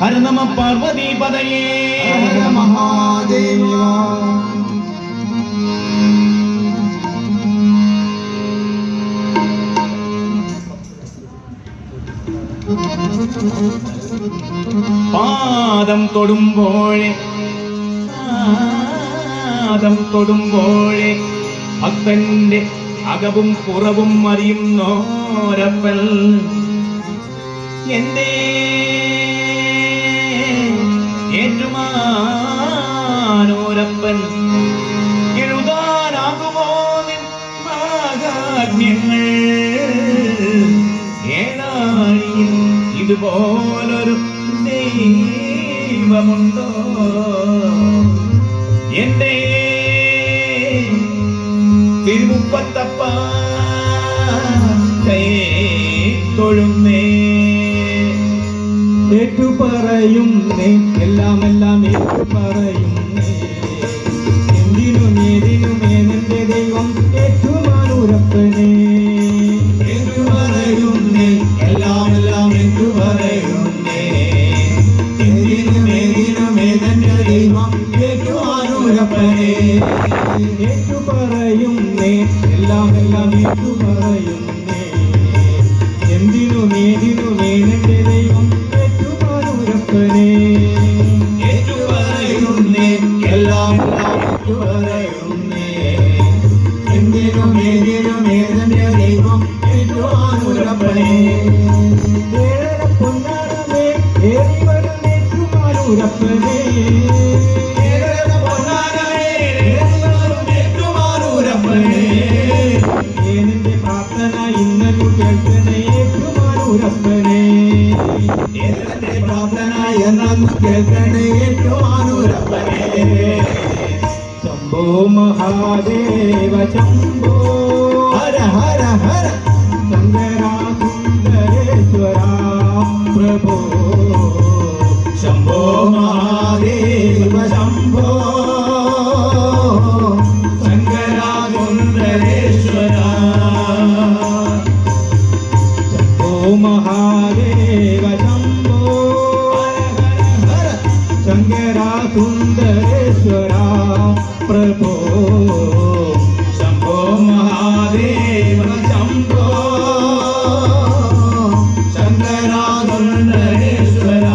ഹര നമ പാർവതീപതയേ മഹാദേവ. പാദം തൊടുമ്പോഴേ ഭക്തന്റെ അകവും പുറവും അറിയുന്നോരപ്പൻ എന്റെ ഏറ്റുമാനോരപ്പൻ എഴുതാനാകുമോ നിൻ മാഹാത്മ്യങ്ങൾ ഏഴാഴിയിൽ ഇതുപോലൊരു ദൈവമുണ്ടോ എന്റെ തിരുമുപ്പത്തപ്പ കൈ തൊഴുന്നേ ഏറ്റുപറയുന്നേ എല്ലാം ഏറ്റുപറയുന്നേ എന്തിനുമേതിനുമേ നിന്റെ ദൈവം ഏറ്റുമാനൂരപ്പനെ ഏറ്റുപറയുന്നേ എല്ലാം ഏറ്റുപറയുന്നേ എന്തിനുമേതിനുമേ നിന്റെ ദൈവം ഏറ്റുമാനൂരപ്പനെ ഏറ്റുപറയുന്നേ എല്ലാം ഏറ്റുപറയുന്നേ എന്തിനുമേതിനുമേ നിന്റെ ദൈവം ഏറ്റുപറയുന്നേ എല്ലാം ഏറ്റുപറയുന്നേ എന്തിനുമേതിനുമേ നിന്റെ ദൈവം ഏറ്റുമാനൂരപ്പനെ ഏഴര പൊന്നാരമേ ഏറി വരും ഏറ്റുമാനൂരപ്പനെ ഏഴര പൊന്നാരമേ ഏറി വരും ഏറ്റുമാനൂരപ്പനെ നിന്റെ പ്രാർത്ഥന ഇന്നു കേൾക്കണേ ഏറ്റുമാനൂരപ്പനെ എന്റെ പ്രാർത്ഥന എന്നു കേൾക്കണേ ഏറ്റുമാനൂരപ്പനെ ശംഭോ മഹാദേവ ശംഭോ ഹര ഹര ഹര ശങ്കരാ സുന്ദരേശ്വര പ്രഭോ ശംഭോ മഹാദേവ ശംഭോ ശങ്കരാ സുന്ദരേശ്വര ശംഭോ മഹാദേവ ശംഭോ ശങ്കരാ സുന്ദരേശ്വര പ്രഭോ ശംഭോ മഹാദേവ ശംഭോ ശങ്കരാ സുന്ദരേശ്വര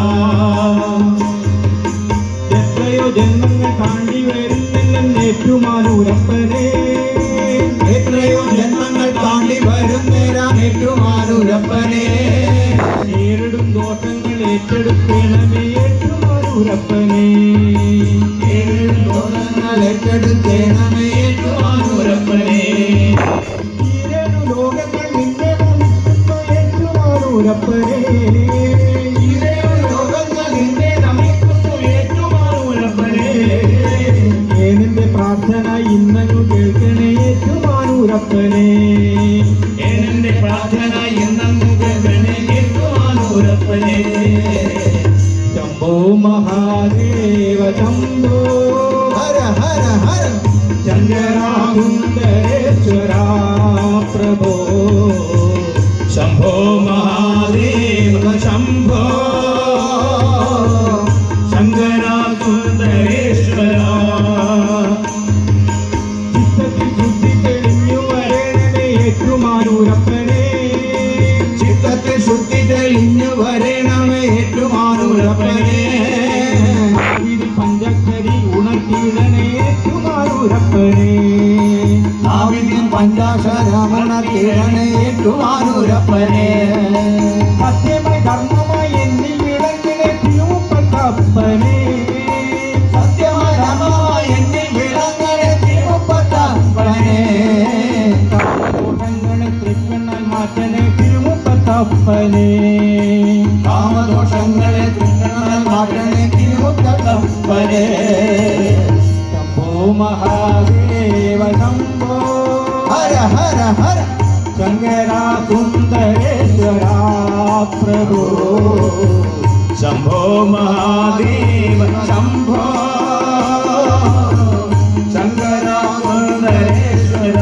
എത്രയോ ജന്മങ്ങൾ താണ്ടി വരുന്നെന്ന് ഏറ്റുമാനൂരപ്പനെ എത്രയോ ജന്മങ്ങൾ താണ്ടി വരുന്നേരാം ഏറ്റുമാനൂരപ്പനെ നേരിടും ദോഷങ്ങൾ ഏറ്റെടുക്കണമേ ഏറ്റുമാനൂരപ്പനെ നേരിടും ദോഷങ്ങൾ ഏറ്റെടുക്കണമേ ഏറ്റുമാനൂരപ്പനെ ഈരേഴു ലോകങ്ങൾ നിന്നെ നമിക്കുന്നു ഏറ്റുമാനൂരപ്പനെ ഈരേഴു ലോകങ്ങൾ നിന്നെ നമിക്കുന്നു ഏറ്റുമാനൂരപ്പനെ നിന്റെ പ്രാർത്ഥന ഇന്നു കേൾക്കണേ ഏറ്റുമാനൂരപ്പനെ എന്റെ പ്രാർത്ഥന ഇന്നു കേൾക്കണേ ഏറ്റുമാനൂരപ്പനെ ശംഭോ മഹാദേവ ശംഭോ ഹര ഹര ഹര ശങ്കരാ സുന്ദരേശ്വര പ്രഭോ ശംഭോ മഹാദേവ ശംഭോ ശങ്കരാ സുന്ദരേശ്വര ചിത്തത്തിൽ ശുദ്ധി തെളിഞ്ഞു വരണമേ ഏറ്റുമാനൂരപ്പനെ ചിത്തത്തിൽ ശുദ്ധി തെളിഞ്ഞു വരണമേ ഏറ്റുമാനൂരപ്പനെ പഞ്ചക്ഷരി ഉണർത്തിയിടണേ ഏറ്റുമാനൂരപ്പനെ പഞ്ചാക്ഷരമണർത്തിയിടണേ ഏറ്റുമാനൂരപ്പനെ സത്യമായി ധർമ്മമായി എന്നിൽ വിളങ്ങിനെ തിരുമുപ്പത്തപ്പനെ സത്യമായി ധർമ്മമായി എന്നിൽ വിളങ്ങണേ തിരുമുപ്പത്തപ്പനെ കാമദോഷങ്ങളെ തൃക്കണ്ണാൽ മാറ്റണേ തിരുമുപ്പത്തപ്പനെ കാമദോഷങ്ങളെ തൃക്കണ്ണാൽ മാറ്റണേ തിരുമുപ്പത്തപ്പനെ ശംഭോ മഹാദേവ ശംഭോ ഹര ഹര ഹര ശങ്കരാ സുന്ദരേശ്വര പ്രഭോ ശംഭോ മഹാദേവ ശംഭോ ശങ്കരാ സുന്ദരേശ്വര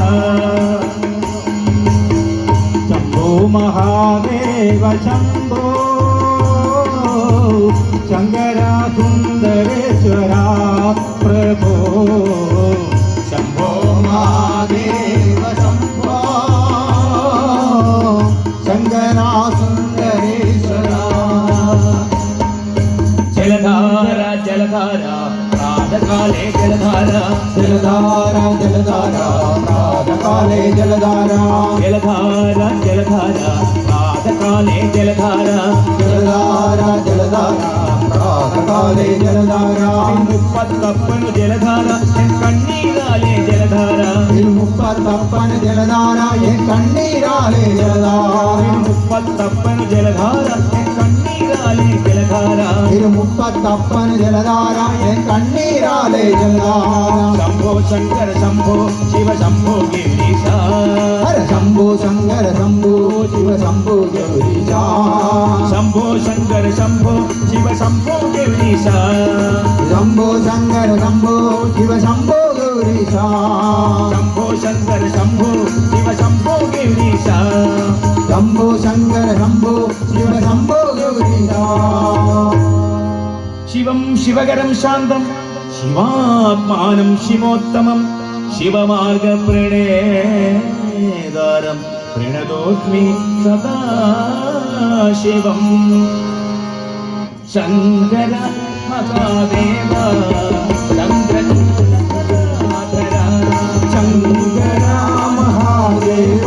ശംഭോ മഹാദേവ ശംഭോ ശങ്കര സുന്ദരേശ്വര പ്രഭോ ശംഭോ മഹാദേവ ശംഭോ ശങ്കര സുന്ദരേശ്വര ജലധാര ജലധാര പ്രാതകാലേ ജലധാര ജലധാര ജലധാര പ്രാതകാലേ ജലധാര ജലധാര ജലധാര പ്രാതകാലേ ജലധാര ജലധാര ജലധാര പ്രാതകാലേ ജലധാര മുപ്പത്തപ്പനു ജലധാര കണ്ണീരാലേ ജലധാര മുപ്പത്തപ്പന് ജലധാര കണ്ണീരാലേ ജലധാര മുപ്പത്തപ്പനു ജലധാര കണ്ണീരാലേ ജലധാര മുപ്പത്തപ്പന് ജലധാര കണ്ണീരാലേ ജലധാര ശംഭോ ശങ്കര ശംഭോ ശിവ ശംഭോ ഗിരീശ ഹര ശംഭോ ശങ്കര ശംഭോ ശിവ ശംഭോ ഗൗരീശ ശംഭോ ശങ്കര ശംഭോ ശിവ ശംഭോ ഗിരീശ ശംഭോ ശങ്കര ശംഭോ ശിവ ശംഭോ ഗൗരീശ ശംഭോ ശങ്കര ശംഭോ ശിവ ശംഭോ ഗിരീശ ശംഭോ ശങ്കര ശംഭോ ശിവ ശംഭോ ഗൗരീശ ശിവം ശിവകരം ശാന്തം ശിവാത്മാനം ശിവോത്തമം ശിവമാർഗപ്രണേതാരം പ്രണതോസ്മി സദാ ശിവം ശങ്കര മഹാദേവ ചന്ദ്രചൂഡാധര ശങ്കര മഹാദേവ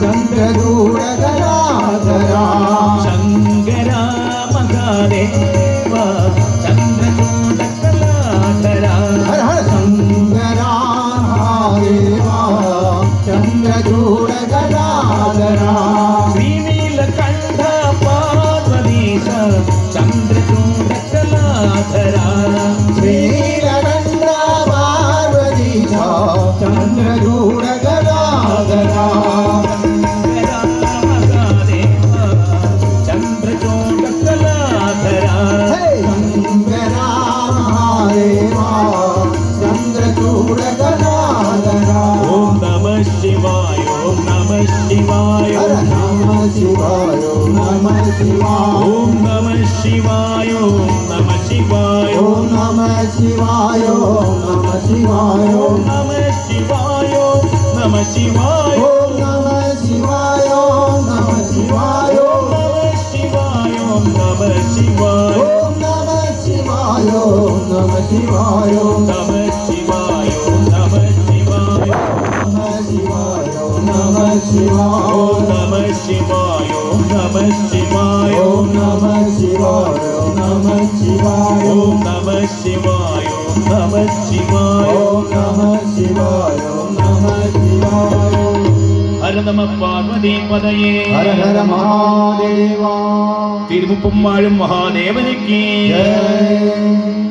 ചന്ദ്രചൂഡധരാധര ശങ്കര മഹാദേവ ചന്ദ്രചൂഡകലാധര ഹര ഹര ശങ്കര മഹാദേവ ചന്ദ്രചൂഡധരാധര ശ്രീനീലകണ്ഠ പാർവതീശ ചന്ദ്രചൂഡകലാധര ശ്രീലകണ്ഠ പാർവതീശ ചന്ദ്രചൂഡധരാധര മഹാദേവ ചന്ദ്രചൂഡകലാധര ശങ്കര മഹാദേവ ചന്ദ്രചൂഡധരാധര ഓം നമഃ ശിവായ ഓം നമഃ ശിവായ ഹര നമ ശിവായ നമ ശിവായ ഓം നമഃ ശിവായ ഓം നമഃ ശിവായ ഓം നമ ശിവായ നമ ശിവായ ഓം നമഃ ശിവായ നമഃ ശിവായ ഓം നമ ശിവായ നമ ശിവായ ഓം നമഃ ശിവായ നമഃ ശിവായ ഓം നമ ശിവായ നമ ശിവായ നമഃ ശിവായ നമഃ ശിവായ നമ ശിവായ ഓം നമഃ ശിവായ നമഃ ശിവായ ഓം നമ ശിവായ നമ ശിവായ ഓം നമഃ ശിവായ നമഃ ശിവായ ഓം നമ ശിവായ നമ ശിവായ ഹര നമ പാർവതി പദയേ ഹര ഹര മഹാദേവ തിരുമുപ്പും വാഴും മഹാദേവനിക്ക് ജയ